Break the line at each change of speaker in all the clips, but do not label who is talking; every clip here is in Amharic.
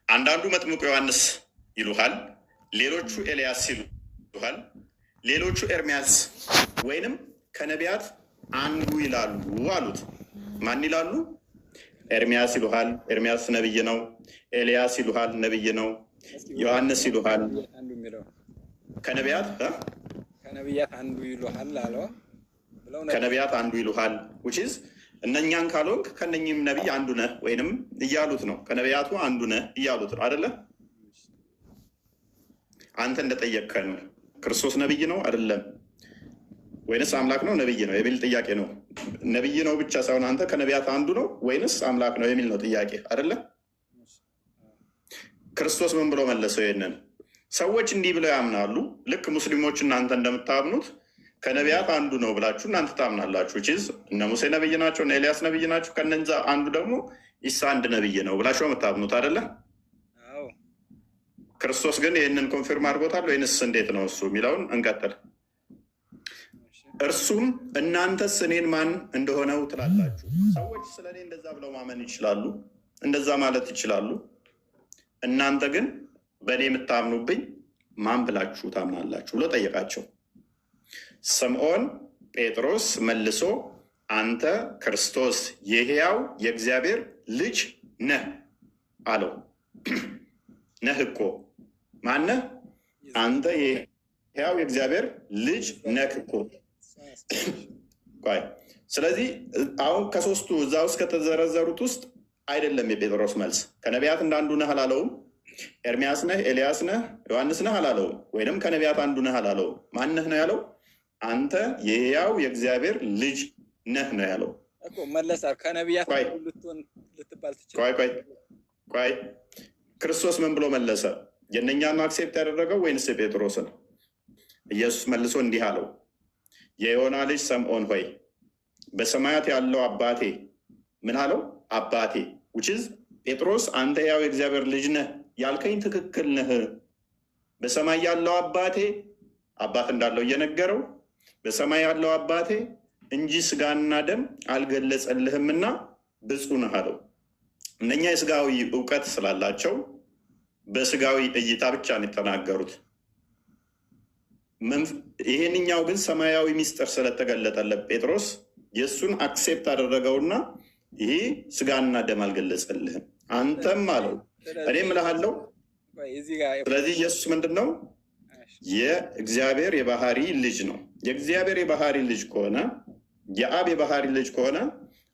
አንዳንዱ መጥምቁ ዮሐንስ ይሉሃል፣ ሌሎቹ ኤልያስ ይሉሃል፣ ሌሎቹ ኤርሚያስ ወይንም ከነቢያት አንዱ ይላሉ አሉት። ማን ይላሉ? ኤርሚያስ ይሉሃል፣ ኤርሚያስ ነብይ ነው። ኤልያስ ይሉሃል፣ ነብይ ነው። ዮሐንስ ይሉሃል፣ ከነቢያት
አንዱ ይሉሃል አለው።
ከነቢያት አንዱ ይሉሃል ውጪዝ እነኛን ካልሆንክ ከነኝም ነቢይ አንዱ ነህ ወይንም እያሉት ነው። ከነቢያቱ አንዱ ነህ እያሉት ነው አይደለ? አንተ እንደጠየቅከን ክርስቶስ ነብይ ነው አይደለም ወይንስ አምላክ ነው ነብይ ነው የሚል ጥያቄ ነው። ነብይ ነው ብቻ ሳይሆን አንተ ከነቢያት አንዱ ነው ወይንስ አምላክ ነው የሚል ነው ጥያቄ አይደለ? ክርስቶስ ምን ብሎ መለሰው? ይሄንን ሰዎች እንዲህ ብለው ያምናሉ። ልክ ሙስሊሞች እናንተ እንደምታምኑት ከነቢያት አንዱ ነው ብላችሁ እናንተ ታምናላችሁ። ቺዝ እነ ሙሴ ነብይ ናቸው፣ እነ ኤልያስ ነብይ ናቸው። ከነዛ አንዱ ደግሞ ኢሳ አንድ ነብይ ነው ብላችሁ የምታምኑት አይደለ? ክርስቶስ ግን ይህንን ኮንፊርም አድርጎታል ወይንስ እንዴት ነው እሱ የሚለውን እንቀጥል። እርሱም እናንተስ እኔን ማን እንደሆነው ትላላችሁ? ሰዎች ስለ እኔ እንደዛ ብለው ማመን ይችላሉ፣ እንደዛ ማለት ይችላሉ። እናንተ ግን በእኔ የምታምኑብኝ ማን ብላችሁ ታምናላችሁ ብሎ ጠየቃቸው። ስምዖን ጴጥሮስ መልሶ አንተ ክርስቶስ የሕያው የእግዚአብሔር ልጅ ነህ አለው። ነህ እኮ ማነህ? አንተ የሕያው የእግዚአብሔር ልጅ ነህ እኮ። ስለዚህ አሁን ከሶስቱ እዛ ውስጥ ከተዘረዘሩት ውስጥ አይደለም የጴጥሮስ መልስ። ከነቢያት እንዳንዱ ነህ አላለውም። ኤርሚያስ ነህ፣ ኤልያስ ነህ፣ ዮሐንስ ነህ አላለውም። ወይንም ከነቢያት አንዱ ነህ አላለውም። ማነህ ነው ያለው? አንተ የሕያው የእግዚአብሔር ልጅ ነህ ነው ያለው።
መለሳል። ከነቢያት ልትባል ትችላለህ።
ቆይ ክርስቶስ ምን ብሎ መለሰ? የእነኛን አክሴፕት ያደረገው ወይንስ የጴጥሮስን? ኢየሱስ መልሶ እንዲህ አለው፣ የዮና ልጅ ስምዖን ሆይ በሰማያት ያለው አባቴ ምን አለው? አባቴ ውችዝ ጴጥሮስ አንተ ሕያው የእግዚአብሔር ልጅ ነህ ያልከኝ ትክክል ነህ። በሰማይ ያለው አባቴ አባት እንዳለው እየነገረው በሰማይ ያለው አባቴ እንጂ ስጋና ደም አልገለጸልህምና ብፁዕ ነህ አለው። እነኛ የስጋዊ እውቀት ስላላቸው በስጋዊ እይታ ብቻ ነው የተናገሩት። ይሄንኛው ግን ሰማያዊ ሚስጥር ስለተገለጠለት ጴጥሮስ የእሱን አክሴፕት አደረገውና ይሄ ስጋና ደም አልገለጸልህም አንተም አለው እኔም እልሃለሁ። ስለዚህ ኢየሱስ ምንድን ነው? የእግዚአብሔር የባህሪ ልጅ ነው። የእግዚአብሔር የባህሪ ልጅ ከሆነ የአብ የባህሪ ልጅ ከሆነ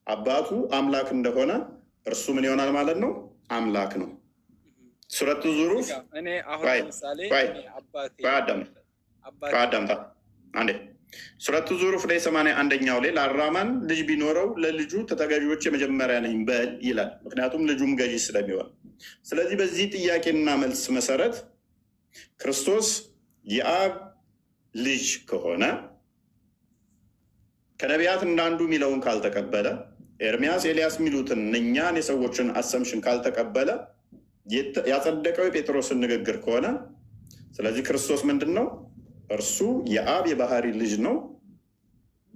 አባቱ አምላክ እንደሆነ እርሱ ምን ይሆናል ማለት ነው? አምላክ ነው። ሱረቱ ዙሩፍ አንዴ ሱረቱ ዙሩፍ ላይ 81ኛው ላይ ለአራማን ልጅ ቢኖረው ለልጁ ተተገዢዎች የመጀመሪያ ነኝ በል ይላል። ምክንያቱም ልጁም ገዢ ስለሚሆን። ስለዚህ በዚህ ጥያቄና መልስ መሰረት ክርስቶስ የአብ ልጅ ከሆነ ከነቢያት እንዳንዱ የሚለውን ካልተቀበለ፣ ኤርሚያስ ኤልያስ የሚሉትን እኛን የሰዎችን አሰምሽን ካልተቀበለ ያጸደቀው የጴጥሮስን ንግግር ከሆነ ስለዚህ ክርስቶስ ምንድን ነው? እርሱ የአብ የባህሪ ልጅ ነው፣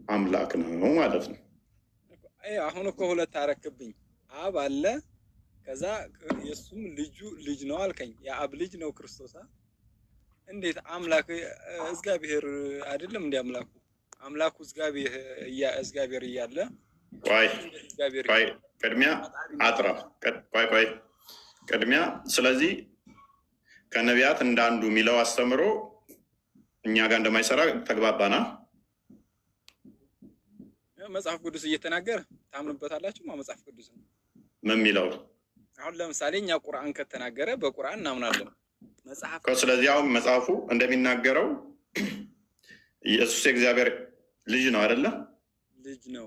አምላክ ነው ማለት ነው።
አሁን እኮ ሁለት አረክብኝ። አብ አለ፣ ከዛ የእሱም ልጅ ነው አልከኝ። የአብ ልጅ ነው ክርስቶስ። እንዴት አምላክ? እግዚአብሔር አይደለም እንዲ አምላኩ እግዚአብሔር እያለ
ቅድሚያ አጥራ ቅድሚያ። ስለዚህ ከነቢያት እንዳንዱ የሚለው አስተምሮ እኛ ጋር እንደማይሰራ ተግባባና
መጽሐፍ ቅዱስ እየተናገረ ታምኑበታላችሁ? መጽሐፍ ቅዱስ ነው
ምን የሚለው?
አሁን ለምሳሌ እኛ ቁርአን ከተናገረ በቁርአን እናምናለን።
ስለዚህ አሁን መጽሐፉ እንደሚናገረው ኢየሱስ የእግዚአብሔር ልጅ ነው አይደለ?
ልጅ ነው።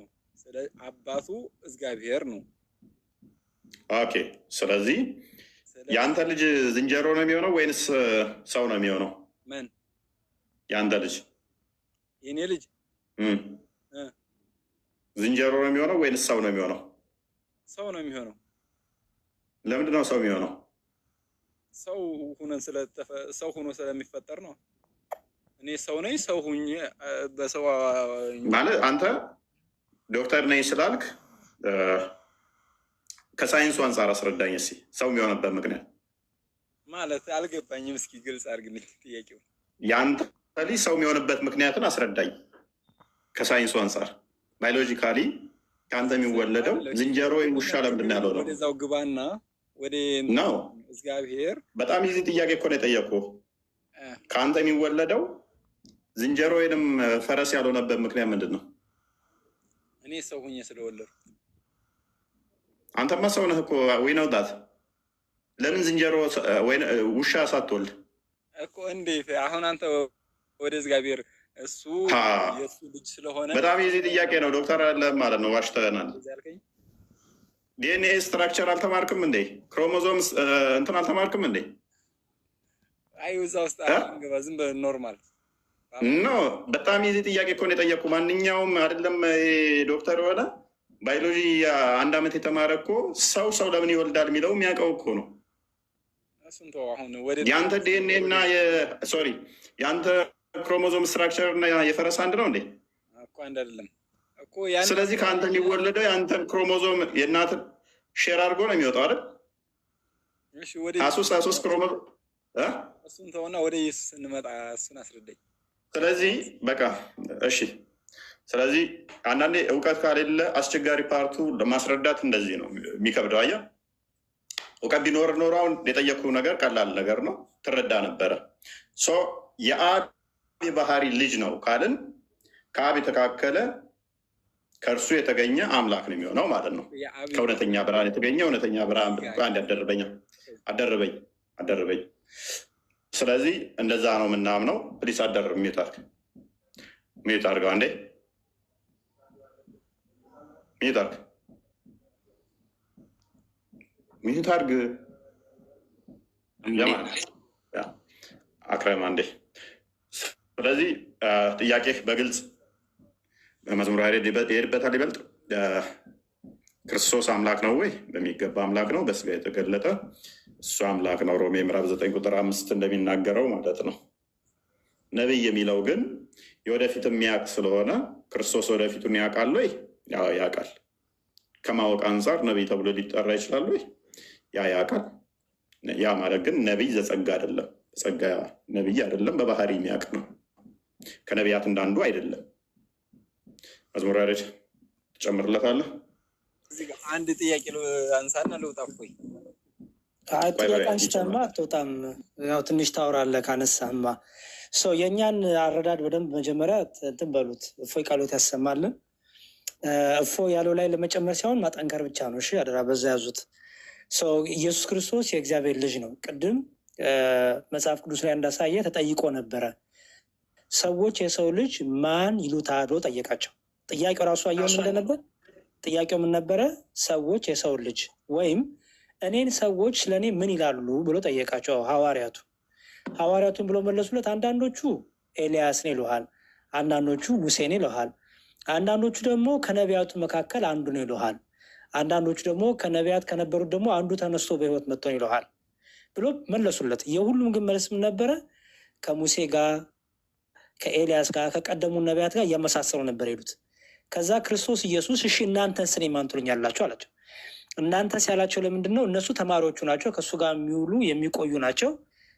አባቱ እግዚአብሔር ነው።
ኦኬ። ስለዚህ የአንተ ልጅ ዝንጀሮ ነው የሚሆነው ወይንስ ሰው ነው የሚሆነው?
ምን
የአንተ ልጅ?
የኔ ልጅ
ዝንጀሮ ነው የሚሆነው ወይንስ ሰው ነው የሚሆነው?
ሰው ነው የሚሆነው።
ለምንድን ነው ሰው የሚሆነው?
ሰው ሆኖ ስለሚፈጠር ነው። እኔ ሰው ነኝ። ሰው ሁኜ በሰው
ማለት አንተ ዶክተር ነኝ ስላልክ ከሳይንሱ አንጻር አስረዳኝ እስኪ። ሰው የሚሆንበት ምክንያት
ማለት አልገባኝም። እስኪ ግልጽ አድርግልኝ ጥያቄው።
የአንተ ልጅ ሰው የሚሆንበት ምክንያትን አስረዳኝ። ከሳይንሱ አንጻር ባዮሎጂካሊ ከአንተ የሚወለደው ዝንጀሮ ወይም ውሻ ለምንድን ነው ያልሆነው?
ወደዛው ግባና ወደ
ነው።
እግዚአብሔር
በጣም ይዚ ጥያቄ እኮ ነው የጠየኩህ። ከአንተ የሚወለደው ዝንጀሮ ወይንም ፈረስ ያልሆነበት ምክንያት ምንድን ነው?
እኔ ሰው ሁኜ ስለወለድኩ።
አንተማ ሰው ነህ እኮ ወይ ነው ዳት ለምን ዝንጀሮ ውሻ ሳትወልድ
እኮ? እንዴት አሁን አንተ ወደ እግዚአብሔር እሱ የእሱ ልጅ ስለሆነ
በጣም የዚህ ጥያቄ ነው። ዶክተር አለ ማለት ነው። ዋሽተናል። ዲኤንኤ ስትራክቸር አልተማርክም እንዴ? ክሮሞዞም እንትን አልተማርክም እንዴ?
አይ እዛ ውስጥ ገባ። ዝም በል ኖርማል
ኖ። በጣም የዚህ ጥያቄ እኮ ነው የጠየቁ። ማንኛውም አይደለም ዶክተር የሆነ ባዮሎጂ 1 ዓመት የተማረ እኮ ሰው ለምን ይወልዳል የሚለው የሚያውቀው እኮ ነው። የአንተ ዲኤንኤ እና የአንተ ክሮሞዞም ስትራክቸር እና የፈረስ አንድ ነው እንዴ?
አንድ አይደለም እኮ።
ስለዚህ ከአንተ የሚወለደው የአንተን ክሮሞዞም የእናት ሼር አድርጎ ነው የሚወጣው አይደል? 23 ክሮሞዞም።
እሱን ተውና ወደ ኢየሱስ እንመጣ። እሱን አስረዳኝ። ስለዚህ
በቃ እሺ። ስለዚህ አንዳንዴ እውቀት ካሌለ አስቸጋሪ ፓርቱ ለማስረዳት እንደዚህ ነው የሚከብደው። አየህ፣ እውቀት ቢኖር ኖሮ አሁን የጠየቁ ነገር ቀላል ነገር ነው፣ ትረዳ ነበረ። የአብ የባህሪ ልጅ ነው ካልን ከአብ የተካከለ ከእርሱ የተገኘ አምላክ ነው የሚሆነው ማለት ነው። ከእውነተኛ ብርሃን የተገኘ እውነተኛ ብርሃን። አንድ አደረበኝ። ስለዚህ እንደዛ ነው የምናምነው። ፕሊስ አደርብ ሚዩት አድርገው አንዴ ሚዩት አድርግ አክረም አንዴ። ስለዚህ ጥያቄ በግልጽ በመዝሙር ይሄድበታል። ይበልጥ ክርስቶስ አምላክ ነው ወይ? በሚገባ አምላክ ነው፣ በስጋ የተገለጠ እሱ አምላክ ነው። ሮሜ ምዕራፍ 9 ቁጥር 5 እንደሚናገረው ማለት ነው። ነቢይ የሚለው ግን የወደፊት የሚያውቅ ስለሆነ ክርስቶስ ወደፊቱን ያውቃል ወይ? ያውቃል። ከማወቅ አንጻር ነቢይ ተብሎ ሊጠራ ይችላል ወይ? ያውቃል። ያ ማለት ግን ነቢይ ዘጸጋ አይደለም፣ ጸጋ ነቢይ አይደለም፣ በባህሪ የሚያውቅ ነው። ከነቢያት እንዳንዱ አይደለም። መዝሙር ያሬድ ትጨምርለታለህ?
አንድ ጥያቄ አንሳና ልውጣ።
ጥያቄ አንስተህማ አትወጣም። ያው ትንሽ ታወራለህ ካነሳህማ። የእኛን አረዳድ በደንብ መጀመሪያ እንትን በሉት። እፎይ ቃሎት ያሰማልን። እፎይ ያለው ላይ ለመጨመር ሲሆን ማጠንከር ብቻ ነው። እሺ አደራ፣ በዛ ያዙት። ኢየሱስ ክርስቶስ የእግዚአብሔር ልጅ ነው። ቅድም መጽሐፍ ቅዱስ ላይ እንዳሳየ ተጠይቆ ነበረ። ሰዎች የሰው ልጅ ማን ይሉታል ብሎ ጠየቃቸው። ጥያቄው ራሱ አየው ምን እንደነበር። ጥያቄው ምን ነበረ? ሰዎች የሰው ልጅ ወይም እኔን ሰዎች ስለእኔ ምን ይላሉ ብሎ ጠየቃቸው። ሐዋርያቱን ብሎ መለሱለት። አንዳንዶቹ ኤልያስን ይሉሃል፣ አንዳንዶቹ ሙሴን ይሉሃል፣ አንዳንዶቹ ደግሞ ከነቢያቱ መካከል አንዱ ነው ይሉሃል፣ አንዳንዶቹ ደግሞ ከነቢያት ከነበሩት ደግሞ አንዱ ተነስቶ በሕይወት መጥቶን ይሉሃል ብሎ መለሱለት። የሁሉም ግን መልስ ምን ነበረ? ከሙሴ ጋር ከኤልያስ ጋር ከቀደሙ ነቢያት ጋር እያመሳሰሉ ነበር ሄዱት። ከዛ ክርስቶስ ኢየሱስ እሺ እናንተን ስኔ ማን ትሉኛላችሁ አላቸው። እናንተስ ያላቸው ለምንድን ነው? እነሱ ተማሪዎቹ ናቸው፣ ከእሱ ጋር የሚውሉ የሚቆዩ ናቸው።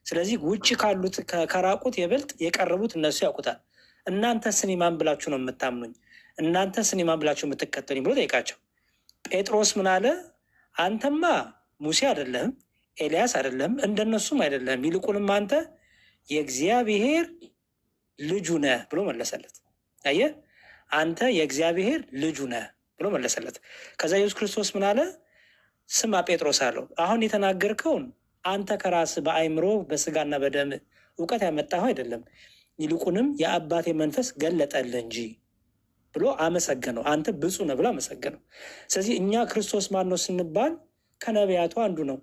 ስለዚህ ውጭ ካሉት ከራቁት የበልጥ የቀረቡት እነሱ ያውቁታል። እናንተ ስኔ ማን ብላችሁ ነው የምታምኑኝ? እናንተ ስኔ ማን ብላችሁ የምትከተሉኝ ብሎ ጠይቃቸው። ጴጥሮስ ምን አለ? አንተማ ሙሴ አይደለህም፣ ኤልያስ አይደለህም፣ እንደነሱም አይደለህም፣ ይልቁንም አንተ የእግዚአብሔር ልጁ ነህ ብሎ መለሰለት። አየህ፣ አንተ የእግዚአብሔር ልጁ ነህ ብሎ መለሰለት። ከዛ ኢየሱስ ክርስቶስ ምን አለ? ስማ ጴጥሮስ አለው፣ አሁን የተናገርከውን አንተ ከራስህ በአእምሮ በስጋና በደም እውቀት ያመጣኸው አይደለም፣ ይልቁንም የአባቴ መንፈስ ገለጠልህ እንጂ ብሎ አመሰገነው። አንተ ብፁዕ ነህ ብሎ አመሰገነው። ስለዚህ እኛ ክርስቶስ ማን ነው ስንባል ከነቢያቱ አንዱ ነው።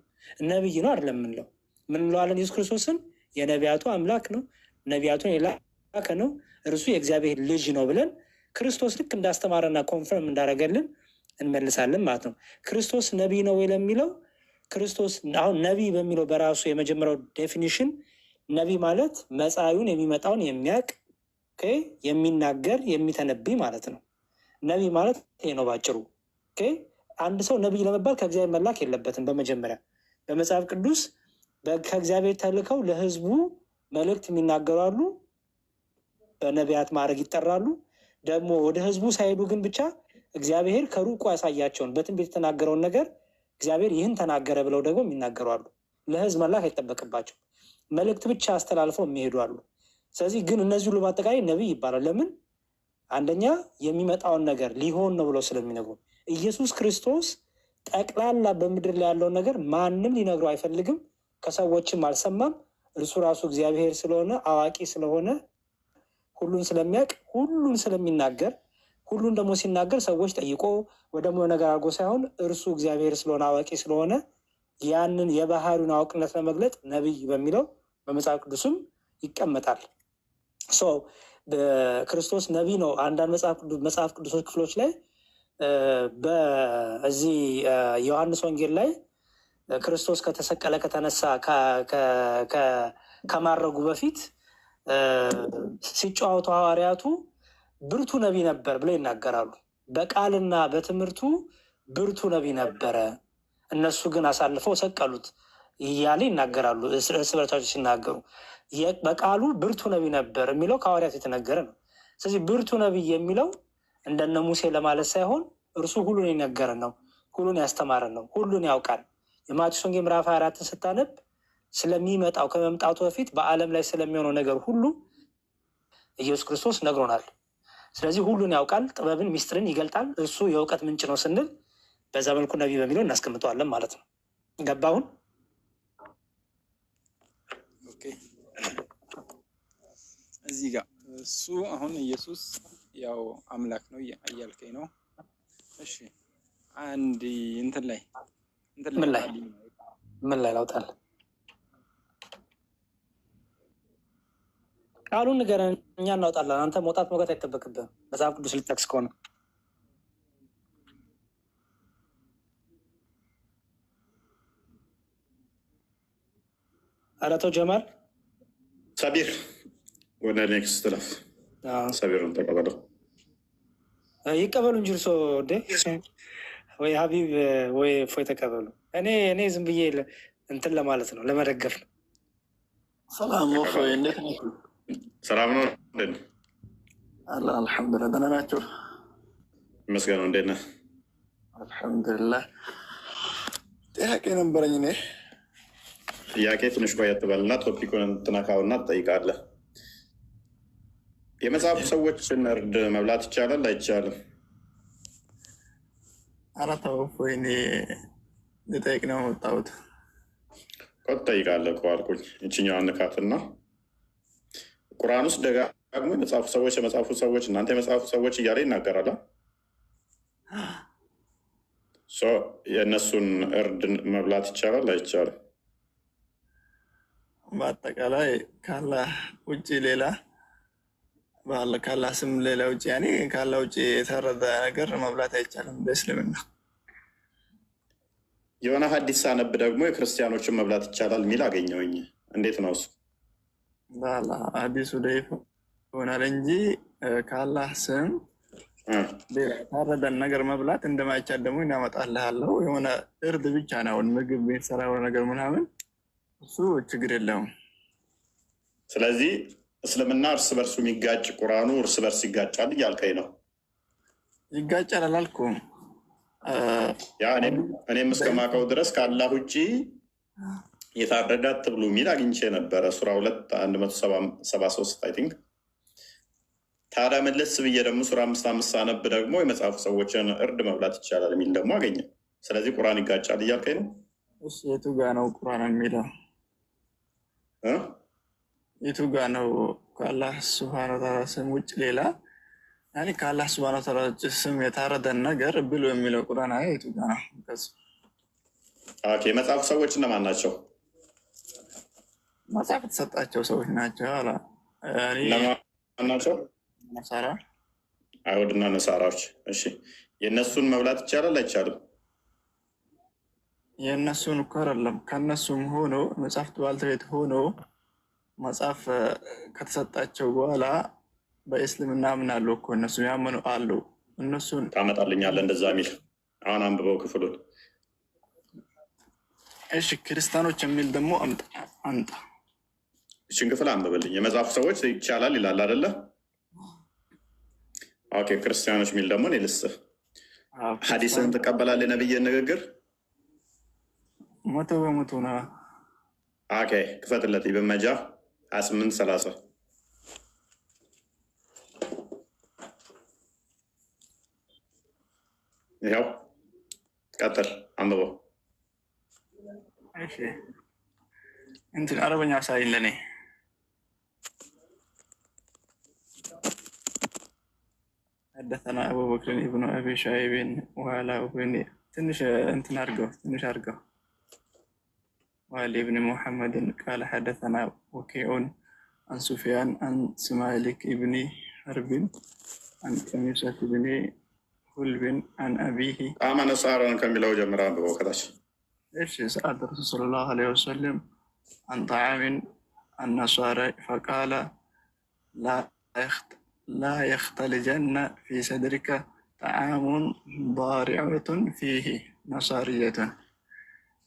ነቢይ ነው አይደለም የምንለው። ምን እንለዋለን? ኢየሱስ ክርስቶስን የነቢያቱ አምላክ ነው፣ ነቢያቱን የላከ ነው፣ እርሱ የእግዚአብሔር ልጅ ነው ብለን ክርስቶስ ልክ እንዳስተማረና ኮንፈርም እንዳደረገልን እንመልሳለን ማለት ነው። ክርስቶስ ነቢይ ነው ወይ ለሚለው ክርስቶስ አሁን ነቢይ በሚለው በራሱ የመጀመሪያው ዴፊኒሽን ነቢይ ማለት መጻዩን የሚመጣውን የሚያውቅ የሚናገር የሚተነብይ ማለት ነው። ነቢይ ማለት ይሄ ነው ባጭሩ። አንድ ሰው ነቢይ ለመባል ከእግዚአብሔር መላክ የለበትም። በመጀመሪያ በመጽሐፍ ቅዱስ ከእግዚአብሔር ተልከው ለህዝቡ መልእክት የሚናገሩ አሉ። በነቢያት ማዕረግ ይጠራሉ። ደግሞ ወደ ህዝቡ ሳይሄዱ ግን ብቻ እግዚአብሔር ከሩቁ ያሳያቸውን በትንቢት የተናገረውን ነገር እግዚአብሔር ይህን ተናገረ ብለው ደግሞ የሚናገሩ አሉ። ለህዝብ መላክ አይጠበቅባቸው መልእክት ብቻ አስተላልፈው የሚሄዱ አሉ። ስለዚህ ግን እነዚህ ሁሉ በአጠቃላይ ነቢይ ይባላል። ለምን? አንደኛ የሚመጣውን ነገር ሊሆን ነው ብለው ስለሚነግሩ። ኢየሱስ ክርስቶስ ጠቅላላ በምድር ላይ ያለውን ነገር ማንም ሊነግረው አይፈልግም፣ ከሰዎችም አልሰማም። እርሱ ራሱ እግዚአብሔር ስለሆነ አዋቂ ስለሆነ ሁሉን ስለሚያውቅ ሁሉን ስለሚናገር ሁሉን ደግሞ ሲናገር ሰዎች ጠይቆ ወይ ደግሞ ነገር አድርጎ ሳይሆን እርሱ እግዚአብሔር ስለሆነ አዋቂ ስለሆነ ያንን የባህሪውን አዋቂነት ለመግለጥ ነቢይ በሚለው በመጽሐፍ ቅዱስም ይቀመጣል። በክርስቶስ ነቢይ ነው። አንዳንድ መጽሐፍ ቅዱሶች ክፍሎች ላይ በዚህ ዮሐንስ ወንጌል ላይ ክርስቶስ ከተሰቀለ ከተነሳ ከማረጉ በፊት ሲጫወቱ ሐዋርያቱ ብርቱ ነቢይ ነበር ብለው ይናገራሉ። በቃልና በትምህርቱ ብርቱ ነቢይ ነበረ፣ እነሱ ግን አሳልፈው ሰቀሉት እያለ ይናገራሉ። እርስ በርሳቸው ሲናገሩ በቃሉ ብርቱ ነቢይ ነበር የሚለው ከሐዋርያት የተነገረ ነው። ስለዚህ ብርቱ ነቢይ የሚለው እንደነ ሙሴ ለማለት ሳይሆን እርሱ ሁሉን የነገረን ነው፣ ሁሉን ያስተማረን ነው፣ ሁሉን ያውቃል። የማቴዎስ ወንጌል ምዕራፍ 24ን ስታነብ ስለሚመጣው ከመምጣቱ በፊት በዓለም ላይ ስለሚሆነው ነገር ሁሉ ኢየሱስ ክርስቶስ ነግሮናል። ስለዚህ ሁሉን ያውቃል፣ ጥበብን ሚስጥርን ይገልጣል፣ እርሱ የእውቀት ምንጭ ነው ስንል በዛ መልኩ ነቢይ በሚለው እናስቀምጠዋለን ማለት ነው። ገባሁን?
እዚህ ጋር እሱ አሁን ኢየሱስ ያው አምላክ ነው እያልከኝ ነው። እሺ አንድ እንትን ላይ
ምን ላይ ላውጣል? ቃሉን ንገረን፣ እኛ እናውጣለን። አንተ መውጣት መውጣት አይጠበቅብህም። መጽሐፍ ቅዱስ ልጠቅስ ከሆነ አረቶ ጀማል
ሰቢር ወደ ኔክስት ለፍ ሰቢሩን ተቀበለው
ይቀበሉ እንጂ እርሶ ወይ ሀቢብ ወይ እፎይ ተቀበሉ። እኔ ዝም ብዬ እንትን ለማለት ነው፣ ለመደገፍ ነው።
ሰላም እፎይ፣ እንዴት ነው?
ሰላም ነው።
አላ አልሐምዱሊላህ። ደህና ናቸው?
ይመስገነው። እንዴት ነህ?
አልሐምዱሊላህ። ጥያቄ ነበረኝ እኔ።
ጥያቄ ትንሽ ቆየት በልና ቶፒኩን ትነካውና ትጠይቃለህ። የመጽሐፉ ሰዎችን እርድ መብላት ይቻላል አይቻልም?
ኧረ ተው እፎይ፣ እኔ ልጠይቅ ነው የመጣሁት።
ቆይ ትጠይቃለህ እኮ አልኩኝ። ይችኛዋን ንካትና ቁርአን ውስጥ ደጋግሞ የመጽሐፉ ሰዎች እናንተ የመጽሐፉ ሰዎች እያለ ይናገራል። የእነሱን እርድ መብላት ይቻላል አይቻልም?
በአጠቃላይ ካላህ ውጭ ሌላ ካላህ ስም ሌላ ውጭ ያኔ ካላህ ውጭ የተረዳ ነገር መብላት አይቻልም በእስልምና።
የሆነ ሀዲስ ሳነብ ደግሞ የክርስቲያኖችን መብላት ይቻላል የሚል አገኘሁኝ። እንዴት ነው እሱ?
ሀዲሱ ደይፍ ይሆናል እንጂ ካላህ ስም የታረደን ነገር መብላት እንደማይቻል ደግሞ እናመጣልሃለሁ። የሆነ እርድ ብቻ ነው ምግብ ቤተሰራ ነገር ምናምን፣ እሱ ችግር የለውም።
ስለዚህ እስልምና እርስ በርሱ የሚጋጭ ቁርአኑ እርስ በርስ ይጋጫል እያልከኝ ነው?
ይጋጫል አላልኩም።
ያ እኔም እስከማውቀው ድረስ ከአላህ ውጭ የታረደ አትብሉ የሚል አግኝቼ ነበረ። ሱራ 2 173 አይ ቲንክ። ታዲያ መለስ ብዬ ደግሞ ሱራ 5 ሳነብ ደግሞ የመጽሐፉ ሰዎችን እርድ መብላት ይቻላል የሚል ደግሞ አገኘ። ስለዚህ ቁርአን ይጋጫል እያልከኝ ነው?
እሺ የቱ ጋ ነው ቁርአን የሚለው? የቱ ጋ ነው ከአላህ ስብሐነ ወተዓላ ስም ውጭ ሌላ ያኔ ከአላህ ስብሐነ ወተዓላ ውጭ ስም የታረደን ነገር ብሎ የሚለው ቁርአን የቱ ጋ ነው?
የመጽሐፉ ሰዎች እነማን ናቸው?
መጽሐፍ የተሰጣቸው ሰዎች ናቸው።
እነማን ናቸው?
ነሳራ፣
አይሁድና ነሳራዎች። እሺ የእነሱን መብላት ይቻላል አይቻልም?
የእነሱን እኮ አይደለም፣ ከእነሱም ሆኖ መጽሐፍት ባልተቤት ሆኖ መጽሐፍ ከተሰጣቸው በኋላ በእስልምና ምን አሉ እኮ እነሱ ያመኑ አሉ። እነሱን
ታመጣልኛለህ እንደዛ የሚል? አሁን አንብበው ክፍሉን።
እሺ ክርስቲያኖች የሚል ደግሞ አምጣ።
እችን ክፍል አንብብልኝ። የመጽሐፉ ሰዎች ይቻላል ይላል አይደለ? ኦኬ ክርስቲያኖች የሚል ደግሞ እኔ ልስጥህ። ሐዲስህን ትቀበላለህ? የነብይህን ንግግር
100% ነው።
ኦኬ ክፈትለት። ኢብን መጃህ 28:30 ይኸው ቀጥል፣ አንብበው።
እሺ እንትን አረበኛ ሳይል ለኔ حدثنا أبو بكر ابن أبي شعيب وعلى ابن تنش انت نرجع وعلى ابن محمد قال حدثنا وكيع عن سفيان عن سمالك ابن حرب عن كميسة ابن كلب عن أبيه
آمن صار كم لو جمرا بوكداش
إيش سأل الرسول صلى الله عليه وسلم عن طعام النصارى فقال لا يختلجن في صدرك طعام ضارعة فيه نصارية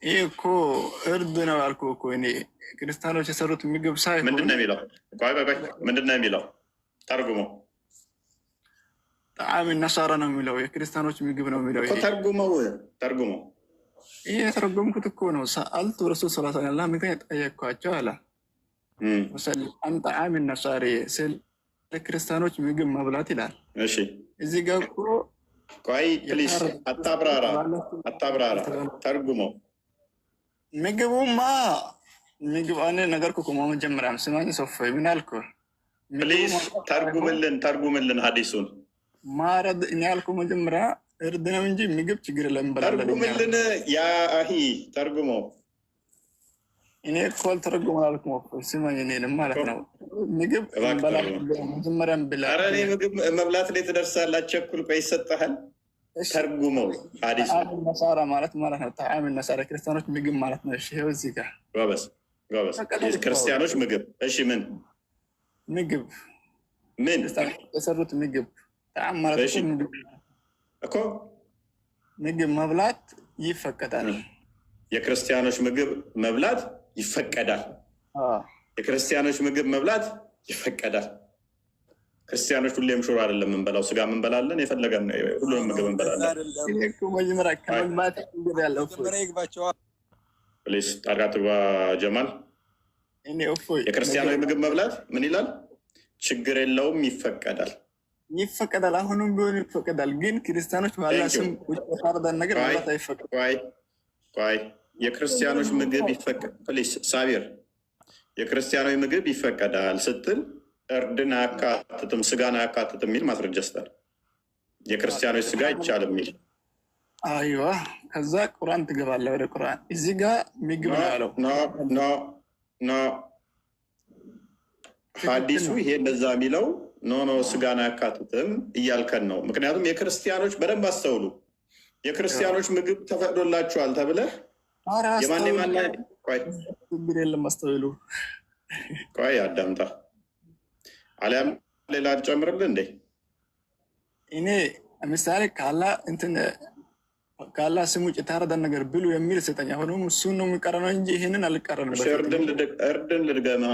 إيكو أردنا والكوكو إني كريستيانو يسرط ميجب ساي
من دنا ميلا قاي من دنا ميلا ترجمه
طعام النصارى نميلو يا كريستيانو ميجب نميلو
ترجمه
إيه ترجمه تكونه سألت الرسول صلى الله عليه وسلم متى يتأيكوا جالا وسأل عن طعام النصارى سل ክርስቲያኖች ምግብ መብላት ይላል።
እሺ
እዚህ ጋር እኮ
ቆይ ፕሊስ አታብራራ ተርጉሞ
ምግቡማ ምግብ አነ ነገር እኮ መጀመሪያም ስማኝ ሶፋይ ምን አልኩ
ፕሊስ ተርጉምልን ሐዲሱን
ማረድ እኔ ያልኩ መጀመሪያ እርድ ነው እንጂ ምግብ ችግር የለም ብላለኝ።
ተርጉምልን ያ አሂ ተርጉሞ
እኔ ኮል ተረጉም አልኩም እኮ ስማኝ እኔንም ማለት ነው ምግብ መጀመሪያም ብላ
ኧረ እኔ ምግብ መብላት ላይ ትደርሳላችሁ እኩል ቆይ ይሰጥሃል ተርጉመው ሐዲስ
ነሳራ ማለት ነው ጣዕም ነሳራ ክርስቲያኖች ምግብ ማለት ነው እሺ ይኸው እዚህ ጋር
ጎበዝ ክርስቲያኖች ምግብ እሺ ምግብ የሰሩት ምግብ ጣዕም ማለት ነው እኮ ምግብ መብላት ይፈቀዳል የክርስቲያኖች ምግብ መብላት ይፈቀዳል። የክርስቲያኖች ምግብ መብላት ይፈቀዳል። ክርስቲያኖች ሁሌም ሹር አይደለም እንበላው ስጋ እንበላለን የፈለገን ሁሉንም ምግብ እንበላለን። ፕሊስ ታርጋትባ ጀማል የክርስቲያኖች ምግብ መብላት ምን ይላል? ችግር የለውም ይፈቀዳል።
አሁንም ቢሆን ይፈቀዳል። ግን ክርስቲያኖች ባላ ስም ወጣ ነገር ማለት አይፈቀድም።
ቆይ የክርስቲያኖች ምግብ ይፈቀዳል። ፕሊስ ሳቢር የክርስቲያኖች ምግብ ይፈቀዳል ስትል እርድን አያካትትም ስጋን አያካትትም የሚል ማስረጃ ስታል የክርስቲያኖች ስጋ ይቻል የሚል
አይዋ ከዛ ቁርአን ትገባለህ ወደ ቁርአን እዚህ ጋር ምግብ ያለው
ኖ ሐዲሱ ይሄ እንደዛ የሚለው ኖ ስጋን አያካትትም እያልከን ነው። ምክንያቱም የክርስቲያኖች በደንብ አስተውሉ የክርስቲያኖች ምግብ ተፈቅዶላችኋል ተብለህ የማን ችግር
የለም አስተውሉ።
ቆይ አዳምጣ አሊያም ሌላ ጨምርልህ እንዴ?
እኔ ምሳሌ ካላ ስሙ ውጭ የታረደ ነገር ብሉ የሚል ስጠኝ። አሁንም እሱን ነው የሚቀረነው እንጂ ይህንን አልቀረንበት።
እርድን ልድገማ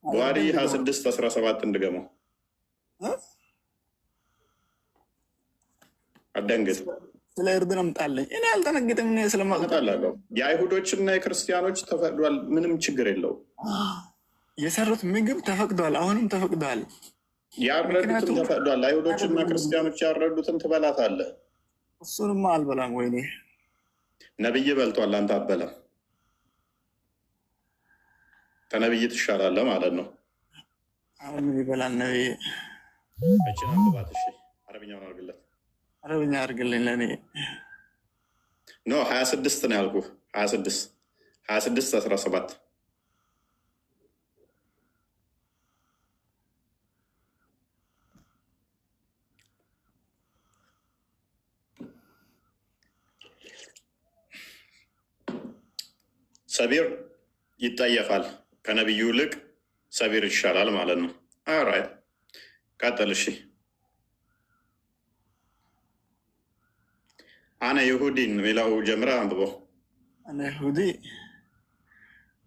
ቡሃሪ 26:17 እንድገመው አደንግጥ ስለ እርድን አምጣልኝ። እኔ አልተነግጥም። እኔ ስለማጣላለሁ የአይሁዶችና የክርስቲያኖች ተፈቅዷል። ምንም ችግር የለው። የሰሩት ምግብ ተፈቅዷል። አሁንም ተፈቅዷል። ያረዱትን ተፈቅዷል። አይሁዶችና ክርስቲያኖች ያረዱትን ትበላታለህ። እሱንማ አልበላም። ወይኔ ነብይ በልቷል። አንተ አትበላም። ከነብይ ትሻላለህ ማለት ነው። አሁን ምን ይበላል ነብይ? እቺን አንብባት። እሺ አረብኛውን አድርግለት። አረብኛ አድርግልኝ ለእኔ ኖ 26 ነው ያልኩህ 26:17 ሰቢር ይጠየፋል ከነቢዩ ይልቅ ሰቢር ይሻላል ማለት ነው። አራይት ቀጥል። እሺ አነ ይሁዲን ሚለው ጀምራ አንብቦ
عن يهودي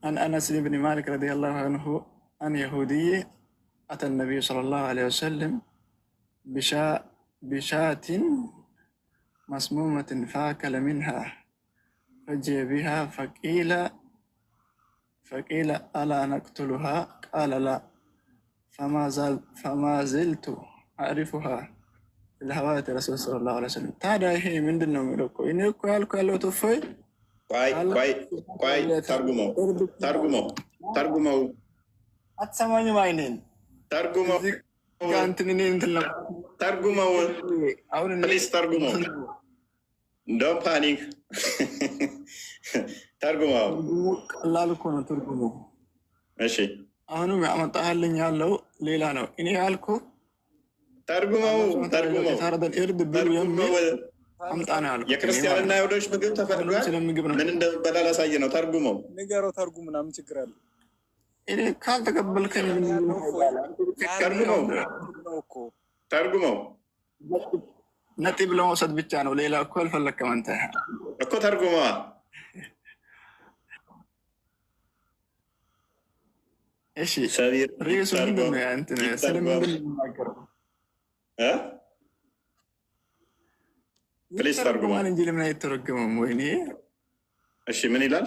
عن أنس بن مالك رضي الله عنه أن يهودي أتى النبي صلى الله عليه وسلم بشاة مسمومة فأكل منها فجاء بها فقيل ألا نقتلها؟ قال لا، فما زلت أعرفها في الهواية الرسول صلى الله عليه وسلم. تعالى هي من دون ملوكو إني قال توفي
ቆይ ተርጉመው
አትሰማኝም? አይኔን
ተርጉመው ፕሊዝ ተርጉመው። ዶንት ፓኒክ ተርጉመው።
ቀላል እኮ ነው ትርጉሙ።
እሺ
አሁንም ያመጣህልኝ ያለው ሌላ ነው። እኔ ያልኩ
ተርጉመው
ታረደን እርድ ብሉ የሚል አምጣ ነው ያልኩ።
የክርስቲያንና የይሁዶች ምግብ ተፈቅዷል። ምን እንደበላ ላሳየ ነው። ተርጉመው
ንገረው። ተርጉም ምናምን ችግር አለ?
እኔ ካልተቀበልከኝ
ተርጉመው
ነጥብ ለመውሰድ ብቻ ነው። ሌላ እኮ አልፈለግከም አንተ
እኮ ተርጉመዋ።
እሺ ርዕሱ ምንድን ነው? እንትን ስለምንድን ነው የምናገረው?
ፕሊዝ ተርጉመው
እንጂ ለምን አይተረጎምም? ወይኔ
እሺ ምን ይላል?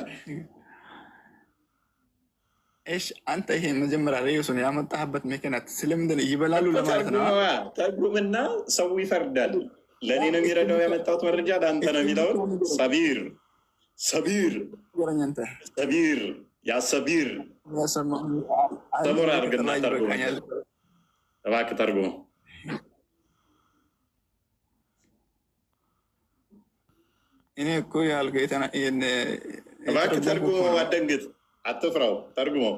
እሺ አንተ ይሄ መጀመሪያ ርዕሱን ያመጣህበት ምክንያት ስለምንድን ይበላሉ ለማለት ነው?
ተርጉምና ሰው ይፈርዳል። ለእኔ ነው የሚረዳው ያመጣሁት መረጃ ለአንተ ነው የሚለውን ሰቢር ያ ሰቢር ሰቦር አድርግና ተርጉመው እባክህ ተርጉመው።
እኔ እኮ ያልከው
እባክህ ተርጉመው። አትደንግጥ፣ አትፍራው። ተርጉመው።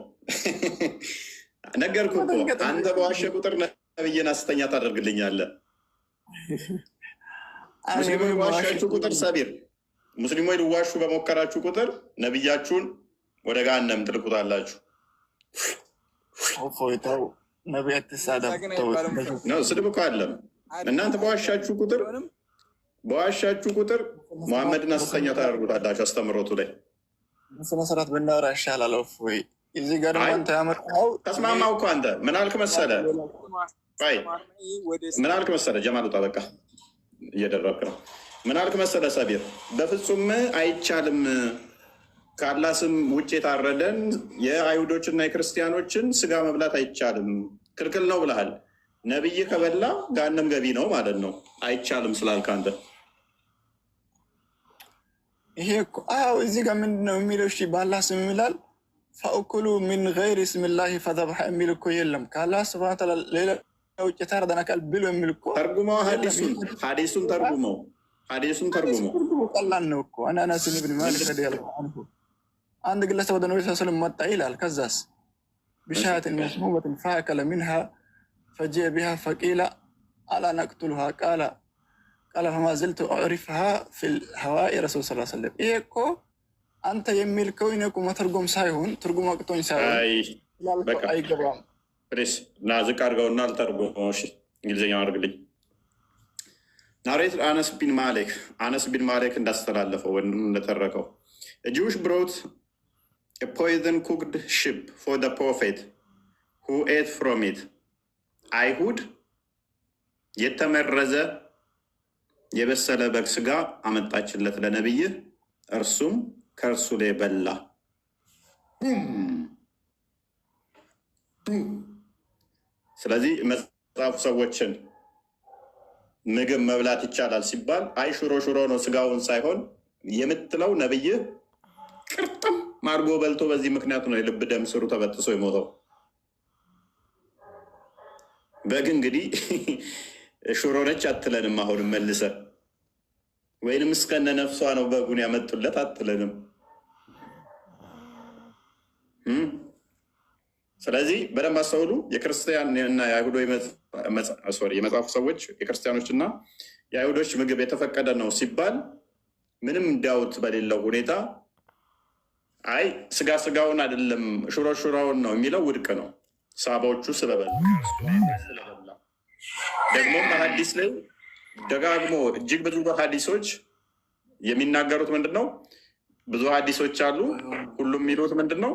ነገርኩህ እኮ አንተ በዋሸ ቁጥር ነብይን ሐሰተኛ ታደርግልኛለህ። ሙስሊሞች በዋሻችሁ ቁጥር ሰቢር፣ ሙስሊሞች ልዋሹ በሞከራችሁ ቁጥር ነብያችሁን ወደ ገሃነም ትልኩታላችሁ።
ነቢያት
ስድብ እኮ አለም። እናንተ በዋሻችሁ ቁጥር ሙሐመድን ሐሰተኛ ታደርጉታላችሁ። አስተምሮቱ ላይ
በስነስርዓት ብናወራ ይሻላል። እፎይ እዚህ ጋር ደግሞ አንተ ያመጣኸው
ተስማማው እኮ አንተ ምን አልክ መሰለ? ጀማል ውጣ፣ በቃ እየደረብክ ነው። ምን አልክ መሰለ ሰቢር? በፍጹም አይቻልም፣ ከአላህ ስም ውጭ የታረደን የአይሁዶችና የክርስቲያኖችን ስጋ መብላት አይቻልም፣ ክልክል ነው ብለሃል። ነብይ ከበላ ገሃነም ገቢ ነው ማለት ነው። አይቻልም ስላልክ አንተ
ይሄ እኮ እዚህ ጋር ምንድን ነው የሚለው? እሺ በአላህ ስም ይላል ፈእኩሉ ሚን ገይሪ ስሚላሂ ፈዘብሐ የሚል እኮ የለም። ከአላህ ስብሐነ ወተዓላ ሌላ ውጭ የታረደን አካል ብሎ የሚል እኮ
ተርጉመው። ሀዲሱን ተርጉመው።
ቀላል ነው እኮ። አናስ ብን ማሊክ ረዲየላሁ ዐንሁ አንድ ግለሰብ ወደ ነብዩ ሰለላሁ ዐለይሂ ወሰለም መጣ ይላል። ከዛስ ቢሻትን መስሙመትን ፈአከለ ሚንሃ ፈጂአ ቢሃ ፈቂለ አላ ነቅቱልሃ ቃለ ፈማ ዝልቱ አዕሪፍሃ ፊል ሀዋኢ ረሱል ሰለላሁ ዐለይሂ ወሰለም። ይሄ እኮ አንተ የሚልከው እኔ እኮ መተርጎም ሳይሆን ትርጉም አቅቶኝ ሳይሆን አይገባም።
እና ዝቅ አድርገውና አልተርጎመው። እሺ እንግሊዝኛ አድርግልኝ። ናሬት አነስ ቢን ማሌክ እንዳስተላለፈው ወይም እንደተረከው ጂውሽ ብሮት ፖይዘን ኩክድ ሽፕ ፎር ዘ ፕሮፌት ሁ ኤት ፍሮም ኢት። አይሁድ የተመረዘ የበሰለ በግ ስጋ አመጣችለት ለነብይህ፣ እርሱም ከእርሱ ላይ በላ። ስለዚህ መጽሐፉ ሰዎችን ምግብ መብላት ይቻላል ሲባል አይ ሽሮ ነው ስጋውን ሳይሆን የምትለው ነብይህ ቅርጥም ማርጎ በልቶ በዚህ ምክንያቱ ነው የልብ ደም ስሩ ተበጥሶ የሞተው። በግ እንግዲህ ሽሮ ነች አትለንም። አሁንም መልሰ ወይንም እስከነ ነፍሷ ነው በጉን ያመጡለት አትለንም። ስለዚህ በደንብ አስተውሉ። የክርስቲያን እና የአይሁዶ የመጽሐፉ ሰዎች የክርስቲያኖችና የአይሁዶች ምግብ የተፈቀደ ነው ሲባል ምንም ዳውት በሌለው ሁኔታ አይ ስጋውን አይደለም ሽሮውን ነው የሚለው ውድቅ ነው። ሳባዎቹ ስለበላ ደግሞ በሀዲስ ላይ ደጋግሞ እጅግ ብዙ ሀዲሶች የሚናገሩት ምንድን ነው? ብዙ ሀዲሶች አሉ። ሁሉም የሚሉት ምንድን ነው?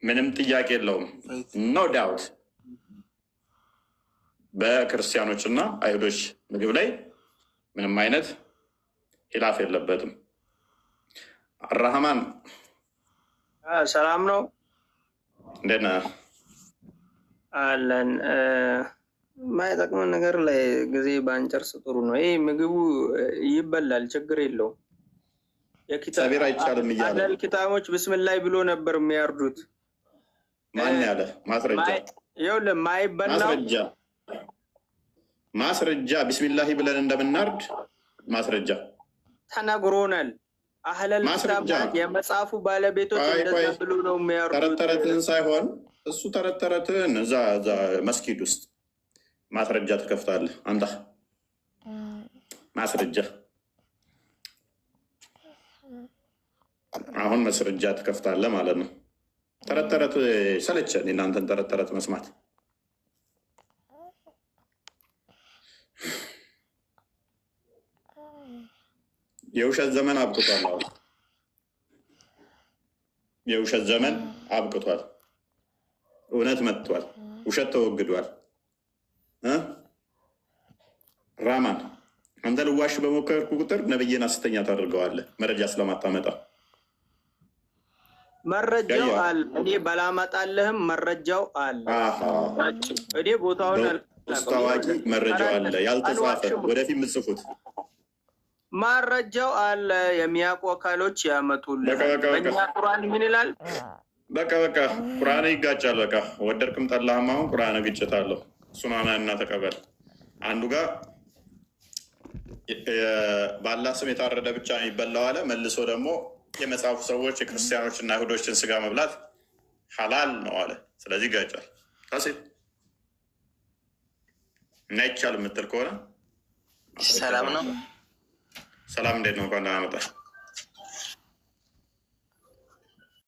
ምንም ጥያቄ የለውም፣ ኖ ዳውት በክርስቲያኖች እና አይሁዶች ምግብ ላይ ምንም አይነት ሂላፍ የለበትም። አራህማን
ሰላም ነው?
እንዴት ነህ?
አለን። የማይጠቅመን ነገር ላይ ጊዜ ባንጨርስ ጥሩ ነው። ይህ ምግቡ ይበላል፣ ችግር የለውም።
ሰቢር አይቻልም እያለ
ኪታቦች ብስምላህ ብሎ ነበር የሚያርዱት።
ማን ያለ? ማስረጃ
ይኸውልህ፣ ማይበላው
ማስረጃ ቢስሚላሂ ብለን እንደምናርድ ማስረጃ
ተነግሮናል። አህለል ኪታብ የመጽሐፉ ባለቤቶች እንደዛ ብሎ ነው የሚያርዱት።
ተረት ተረትን ሳይሆን እሱ ተረት ተረትን እዛ መስጊድ ውስጥ ማስረጃ ትከፍታለህ። አንተ ማስረጃ አሁን ማስረጃ ትከፍታለህ ማለት ነው። ተረት ተረት ሰለቸን እናንተን ተረት ተረት መስማት። የውሸት ዘመን አብቅቷል። አሁን የውሸት ዘመን አብቅቷል። እውነት መጥቷል። ውሸት ተወግዷል። ራማን አንተ ልዋሽ በሞከርኩ ቁጥር ነብይን ሐሰተኛ ታደርገዋለህ። መረጃ ስለማታመጣ
መረጃው አለ። እኔ ባላመጣልህም መረጃው አለ። እኔ ቦታውን
ውስጥ ታዋቂ መረጃው አለ፣ ያልተጻፈ ወደፊት የምትጽፉት
መረጃው አለ። የሚያውቁ አካሎች ያመጡልህ። በእኛ ቁርአን ምን ይላል?
በቃ ቁርአን ይጋጫል። በቃ ወደድክም ጠላህም አሁን ቁርአን ግጭት አለው። እሱን እና ተቀበል። አንዱ ጋር በአላህ ስም የታረደ ብቻ የሚበላው አለ። መልሶ ደግሞ የመጽሐፉ ሰዎች የክርስቲያኖች እና አይሁዶችን ስጋ መብላት ሐላል ነው አለ። ስለዚህ ይጋጫል። ታሴ እና ይቻል የምትል ከሆነ
ሰላም ነው።
ሰላም እንዴት ነው? እንኳን ደህና መጣህ።